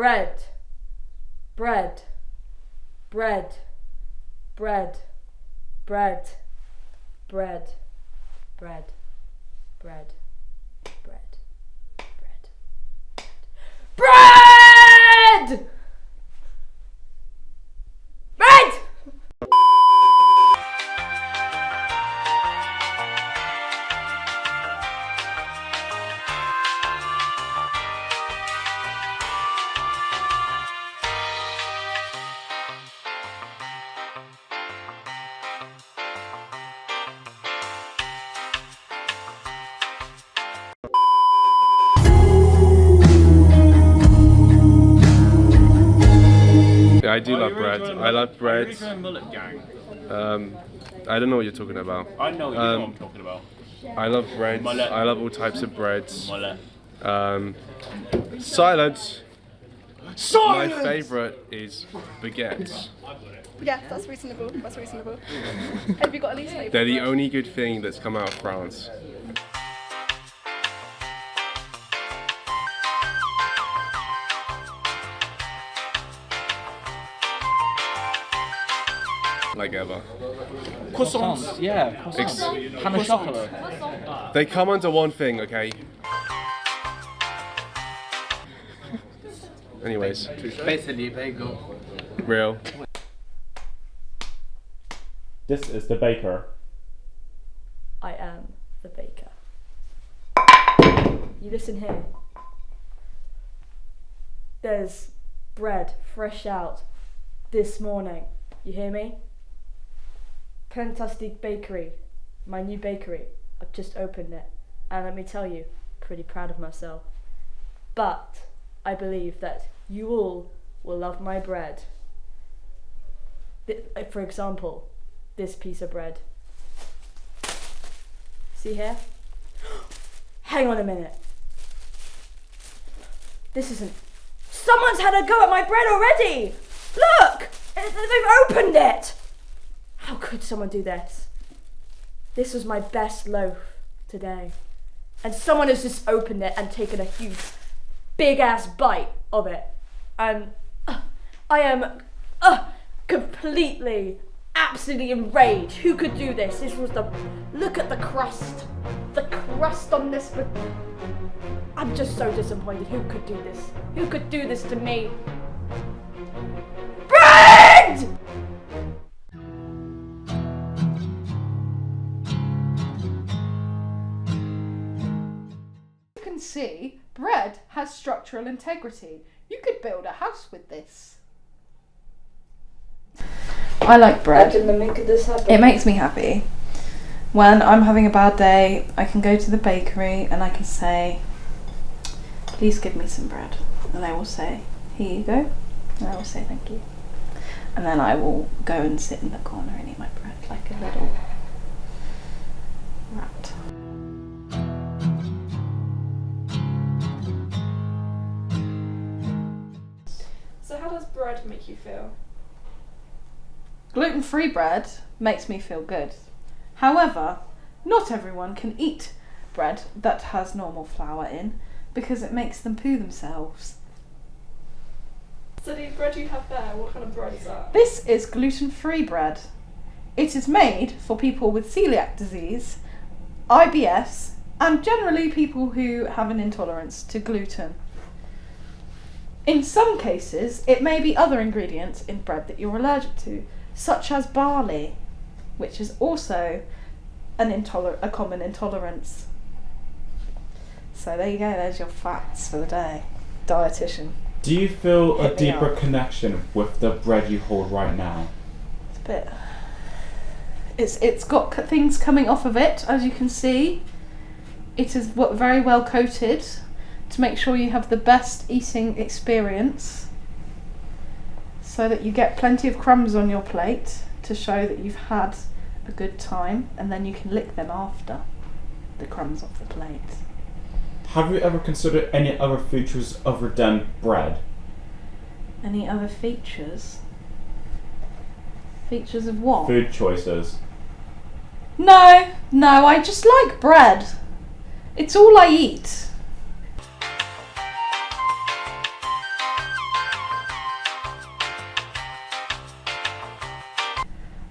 bread, bread, bread, bread, bread, bread, bread, bread, bread, bread, bread, bread. I do love bread. I love bread. Mullet gang. I don't know what you're talking about. I know you know what I'm talking about. I love breads. Mullet. I love all types of breads. Mullet. Silence. Silence! My favourite is baguettes. Yeah, that's reasonable. That's reasonable. Have you got a least favourite? They're the only good thing that's come out of France. Like ever. Croissants. Yeah, croissants. Pan au chocolat. They come under one thing, okay? Anyways. Basically bagel. Real. This is the baker. I am the baker. You listen here. There's bread fresh out this morning. You hear me? Fantastic Bakery, my new bakery. I've just opened it, and let me tell you, pretty proud of myself. But I believe that you all will love my bread. For example, this piece of bread. See here? Hang on a minute. This isn't... Someone's had a go at my bread already! Look! They've opened it! How could someone do this? This was my best loaf today. And someone has just opened it and taken a huge, big-ass bite of it. And I am completely, absolutely enraged. Who could do this? This was the... Look at the crust. The crust on this... I'm just so disappointed. Who could do this? Who could do this to me? Bread! You can see bread has structural integrity. You could build a house with this. I like bread. It makes me happy. When I'm having a bad day, I can go to the bakery and I can say, please give me some bread. And they will say, here you go. And I will say thank you. And then I will go and sit in the corner and eat my bread like a little rat. So how does bread make you feel? Gluten-free bread makes me feel good. However, not everyone can eat bread that has normal flour in because it makes them poo themselves. So the bread you have there, what kind of bread is that? This is gluten-free bread. It is made for people with celiac disease, IBS, and generally people who have an intolerance to gluten. In some cases, it may be other ingredients in bread that you're allergic to, such as barley, which is also a common intolerance. So there you go, there's your facts for the day. Dietitian. Do you feel a Hit me deeper up. connection with the bread you hold right now? It's a bit... It's got things coming off of it, as you can see. It is very well coated to make sure you have the best eating experience, so that you get plenty of crumbs on your plate to show that you've had a good time, and then you can lick them after the crumbs off the plate. Have you ever considered any other features other than bread? Any other features? Features of what? Food choices. No, I just like bread. It's all I eat.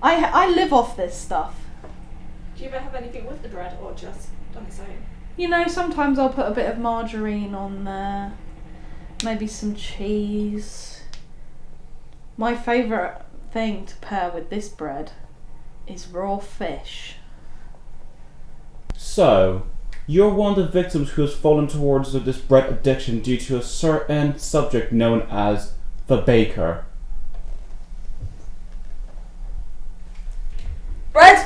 I live off this stuff. Do you ever have anything with the bread or just on its own? You know, sometimes I'll put a bit of margarine on there, maybe some cheese. My favourite thing to pair with this bread is raw fish. So, you're one of the victims who has fallen towards this bread addiction due to a certain subject known as the baker. Bread!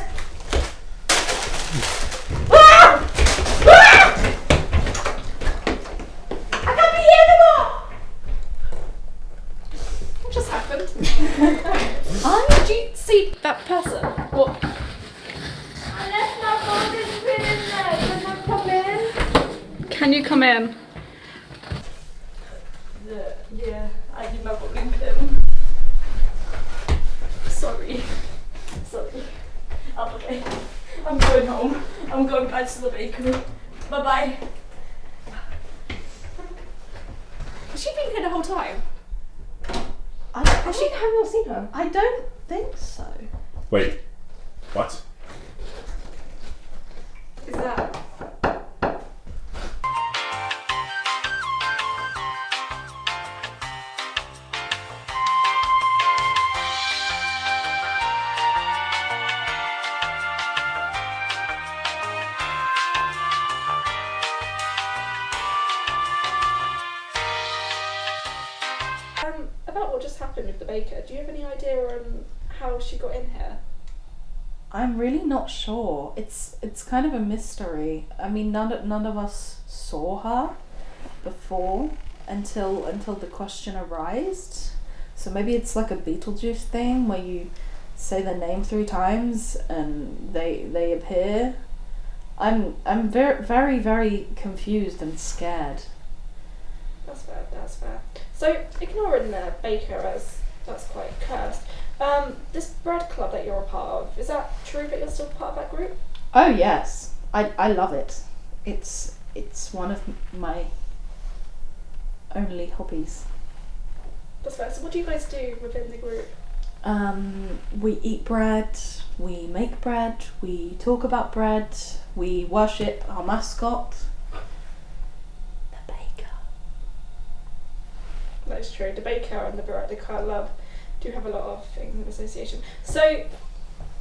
I can't be here anymore! What just happened? Did you see that person? What? I left my golden pin in there. Can I come in? Can you come in? Yeah, I need my bowling pin. Sorry. I'm okay. I'm going home. I'm going back to the bakery. Bye-bye. Has she been here the whole time? Have you not seen her? I don't think so. Wait, what? Is that... about what just happened with the baker, do you have any idea on how she got in here? I'm really not sure. It's kind of a mystery. I mean, none of us saw her before until the question arose. So maybe it's like a Beetlejuice thing where you say their name 3 times and they appear. I'm very, very, very confused and scared. That's fair. So, ignoring the baker as that's quite cursed, this bread club that you're a part of, is that true that you're still part of that group? Oh yes, I love it. It's one of my only hobbies. That's fair. So what do you guys do within the group? We eat bread, we make bread, we talk about bread, we worship our mascot, the baker. That is true. The baker and the bread club do have a lot of things in association. So,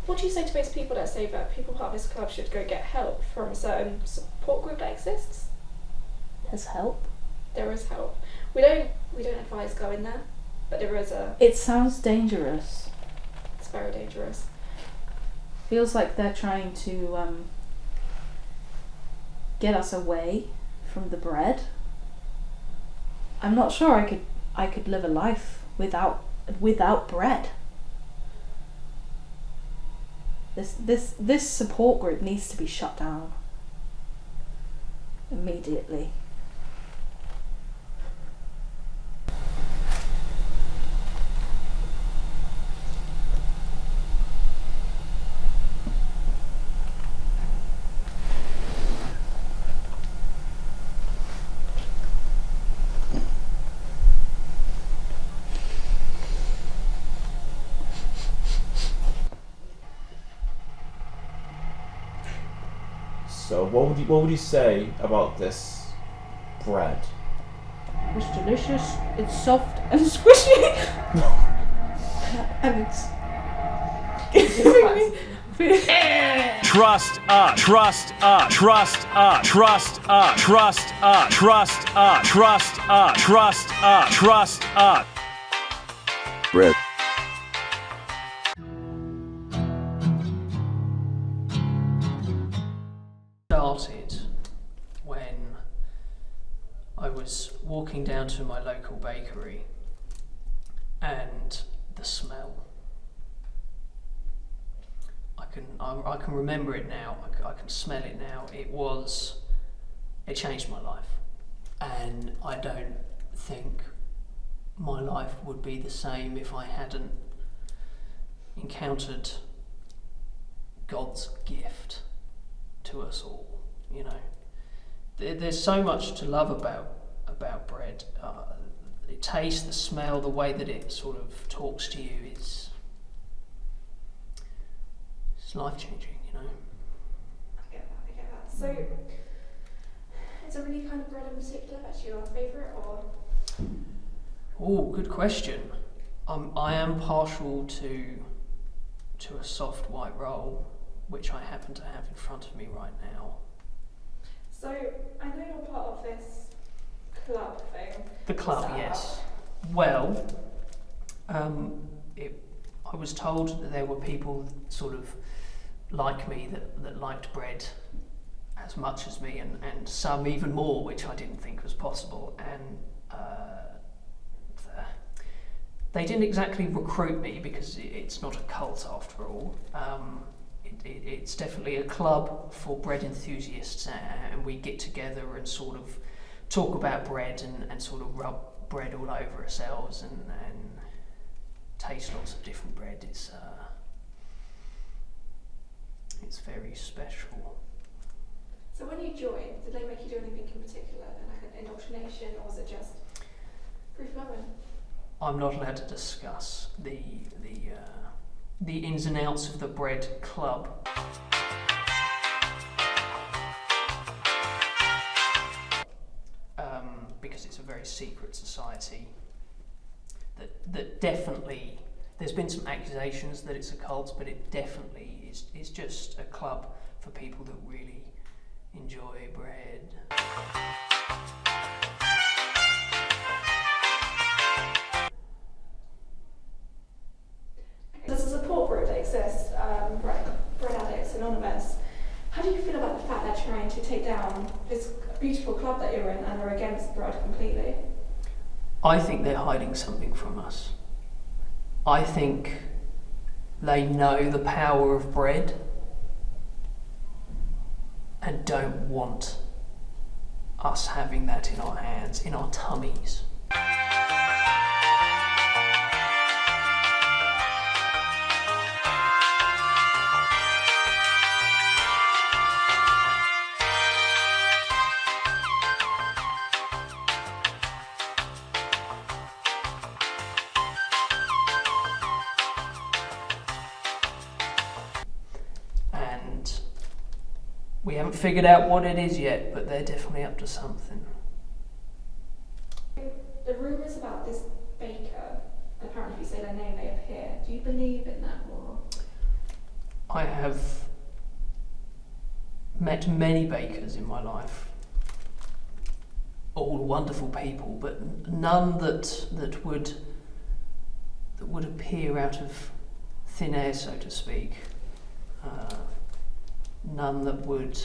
what do you say to those people that say that people part of this club should go get help from a certain support group that exists? There's help. There is help. We don't advise going there, but there is a. It sounds dangerous. It's very dangerous. Feels like they're trying to get us away from the bread. I'm not sure I could live a life without bread. This support group needs to be shut down immediately. So what would you say about this bread? It's delicious, it's soft and squishy. And it's giving me Trust us, trust us, trust us, trust us, trust us, trust us, trust us, trust us, trust us. Bread. Started when I was walking down to my local bakery and the smell. I can remember it now. I can smell it now. It changed my life, and I don't think my life would be the same if I hadn't encountered God's gift to us all. You know, there's so much to love about bread. The taste, the smell, the way that it sort of talks to you is it's life changing, you know. I get that. So, is there any kind of bread in particular that's your favourite, or? Oh, good question. I am partial to a soft white roll, which I happen to have in front of me right now. So, I know you're part of this club thing. The club, yes. Well, I was told that there were people sort of like me that liked bread as much as me, and some even more, which I didn't think was possible. And they didn't exactly recruit me, because it's not a cult after all. It's definitely a club for bread enthusiasts, and we get together and sort of talk about bread and sort of rub bread all over ourselves and taste lots of different bread. It's very special. So when you joined, did they make you do anything in particular, like an indoctrination, or was it just free flowing? I'm not allowed to discuss the ins and outs of the bread club. Because it's a very secret society that definitely, there's been some accusations that it's a cult, but it definitely is just a club for people that really enjoy bread. There's a support group that exists, Bread Addicts Anonymous. How do you feel about the fact they're trying to take down this beautiful club that you're in and are against bread completely? I think they're hiding something from us. I think they know the power of bread and don't want us having that in our hands, in our tummies. We haven't figured out what it is yet, but they're definitely up to something. The rumours about this baker, apparently if you say their name they appear, do you believe in that, or? I have met many bakers in my life, all wonderful people, but none that would appear out of thin air, so to speak. None that would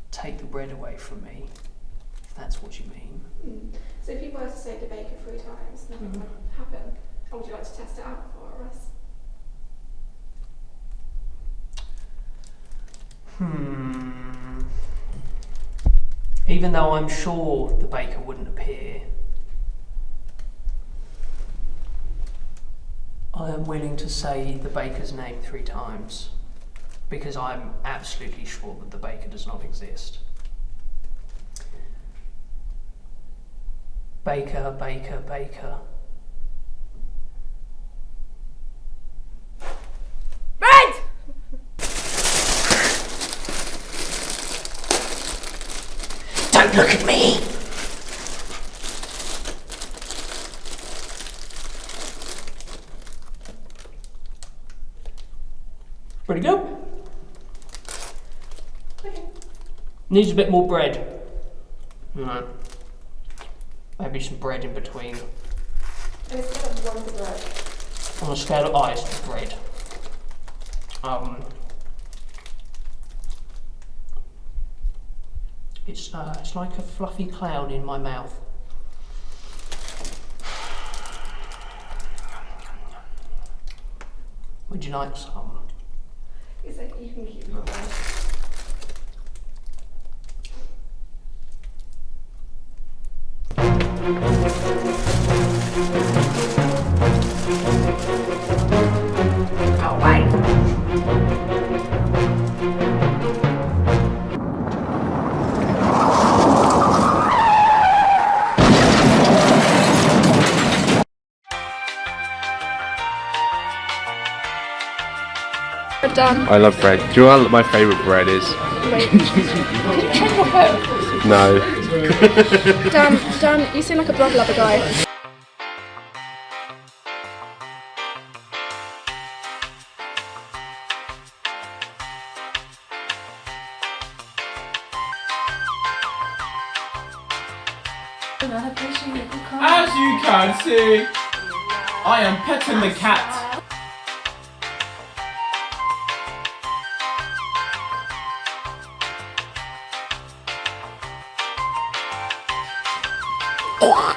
take the bread away from me, if that's what you mean. So if you were to say the baker 3 times, nothing would happen. Or would you like to test it out for us? Even though I'm sure the baker wouldn't appear, I am willing to say the baker's name 3 times, because I'm absolutely sure that the baker does not exist. Baker, baker, baker. Bread! Don't look at me! Pretty good. Okay. Needs a bit more bread. No. Maybe some bread in between. And it's kind of one to bread. On a scale of ice to bread. It's like a fluffy cloud in my mouth. Would you like some? It's like you can keep it going. Oh, wait! Dan. I love bread. Do you know what my favourite bread is? No. Dan, you seem like a bread lover guy. As you can see, I am petting the cat. Ugh.